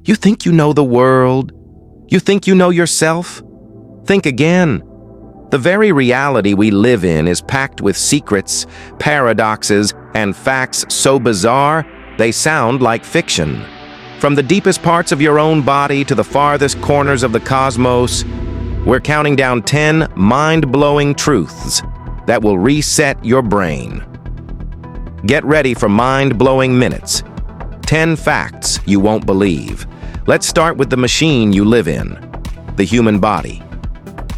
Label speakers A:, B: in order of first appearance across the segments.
A: You think you know the world? You think you know yourself? Think again. The very reality we live in is packed with secrets, paradoxes, and facts so bizarre they sound like fiction. From the deepest parts of your own body to the farthest corners of the cosmos, we're counting down 10 mind-blowing truths that will reset your brain. Get ready for mind-blowing minutes. 10 facts you won't believe. Let's start with the machine you live in, the human body.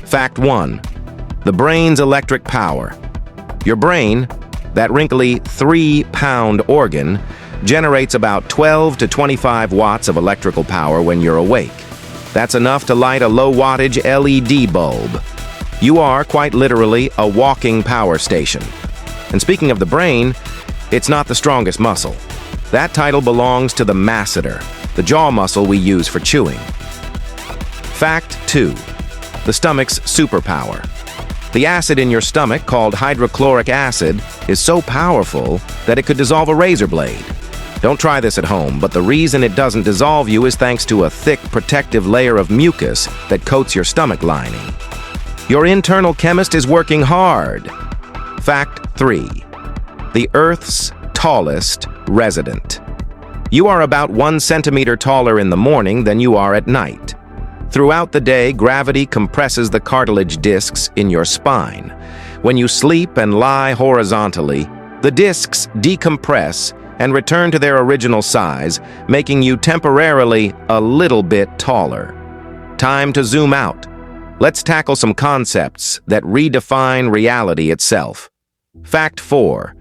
A: Fact 1. The brain's electric power. Your brain, that wrinkly 3-pound organ, generates about 12 to 25 watts of electrical power when you're awake. That's enough to light a low-wattage LED bulb. You are, quite literally, a walking power station. And speaking of the brain, it's not the strongest muscle. That title belongs to the masseter, the jaw muscle we use for chewing. Fact 2. The stomach's superpower. The acid in your stomach, called hydrochloric acid, is so powerful that it could dissolve a razor blade. Don't try this at home, but the reason it doesn't dissolve you is thanks to a thick, protective layer of mucus that coats your stomach lining. Your internal chemist is working hard. Fact 3. The Earth's tallest resident. You are about 1 centimeter taller in the morning than you are at night. Throughout the day, gravity compresses the cartilage discs in your spine. When you sleep and lie horizontally, the discs decompress and return to their original size, making you temporarily a little bit taller. Time to zoom out. Let's tackle some concepts that redefine reality itself. Fact 4.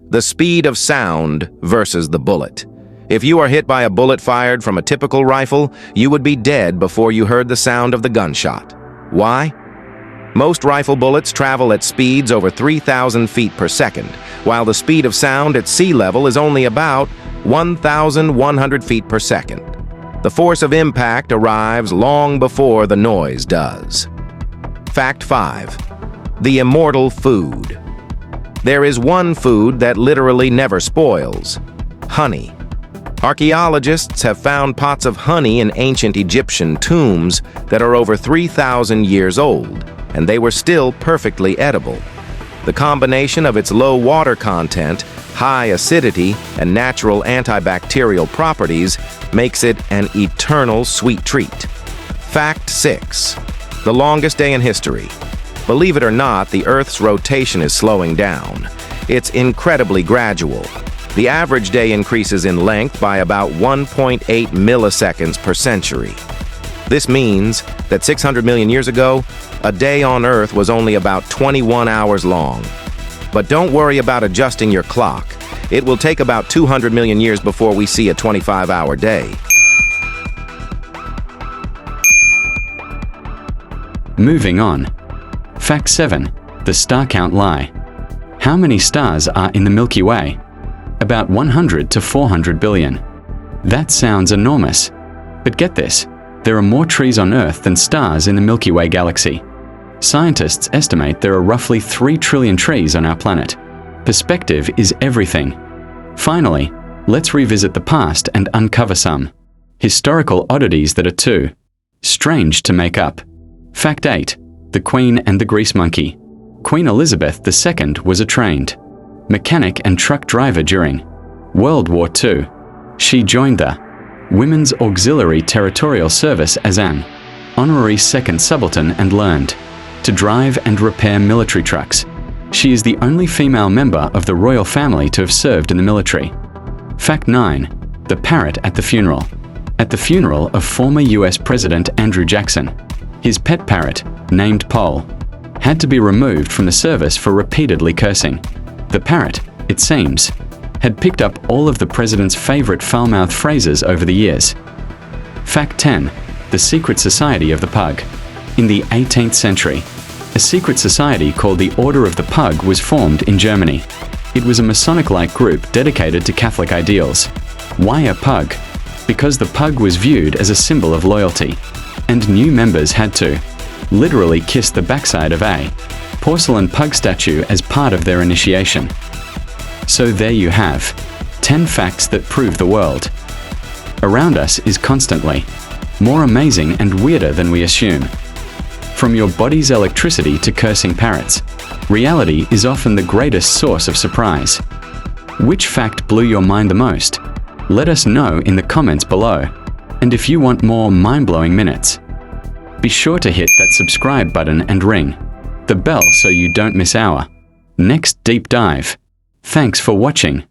A: The speed of sound versus the bullet. If you are hit by a bullet fired from a typical rifle, you would be dead before you heard the sound of the gunshot. Why? Most rifle bullets travel at speeds over 3,000 feet per second, while the speed of sound at sea level is only about 1,100 feet per second. The force of impact arrives long before the noise does. Fact 5. The immortal food. There is one food that literally never spoils: honey. Archaeologists have found pots of honey in ancient Egyptian tombs that are over 3,000 years old, and they were still perfectly edible. The combination of its low water content, high acidity, and natural antibacterial properties makes it an eternal sweet treat. Fact 6. The longest day in history. Believe it or not, the Earth's rotation is slowing down. It's incredibly gradual. The average day increases in length by about 1.8 milliseconds per century. This means that 600 million years ago, a day on Earth was only about 21 hours long. But don't worry about adjusting your clock. It will take about 200 million years before we see a 25-hour day.
B: Moving on. Fact 7. The star count lie. How many stars are in the Milky Way? About 100 to 400 billion. That sounds enormous. But get this, there are more trees on Earth than stars in the Milky Way galaxy. Scientists estimate there are roughly 3 trillion trees on our planet. Perspective is everything. Finally, let's revisit the past and uncover some historical oddities that are too strange to make up. Fact 8. The Queen and the Grease Monkey. Queen Elizabeth II was a trained mechanic and truck driver during World War II. She joined the Women's Auxiliary Territorial Service as an honorary second subaltern and learned to drive and repair military trucks. She is the only female member of the royal family to have served in the military. Fact 9. The parrot at the funeral. At the funeral of former US President Andrew Jackson, his pet parrot, named Pole, had to be removed from the service for repeatedly cursing. The parrot, it seems, had picked up all of the president's favorite foul-mouthed phrases over the years. Fact 10. The Secret Society of the Pug. In the 18th century, a secret society called the Order of the Pug was formed in Germany. It was a Masonic-like group dedicated to Catholic ideals. Why a pug? Because the pug was viewed as a symbol of loyalty, and new members had to literally kiss the backside of a porcelain pug statue as part of their initiation. So there you have 10 facts that prove the world. around us is constantly more amazing and weirder than we assume. From your body's electricity to cursing parrots, reality is often the greatest source of surprise. Which fact blew your mind the most? Let us know in the comments below. And if you want more mind-blowing minutes, be sure to hit that subscribe button and ring the bell so you don't miss our next deep dive. Thanks for watching.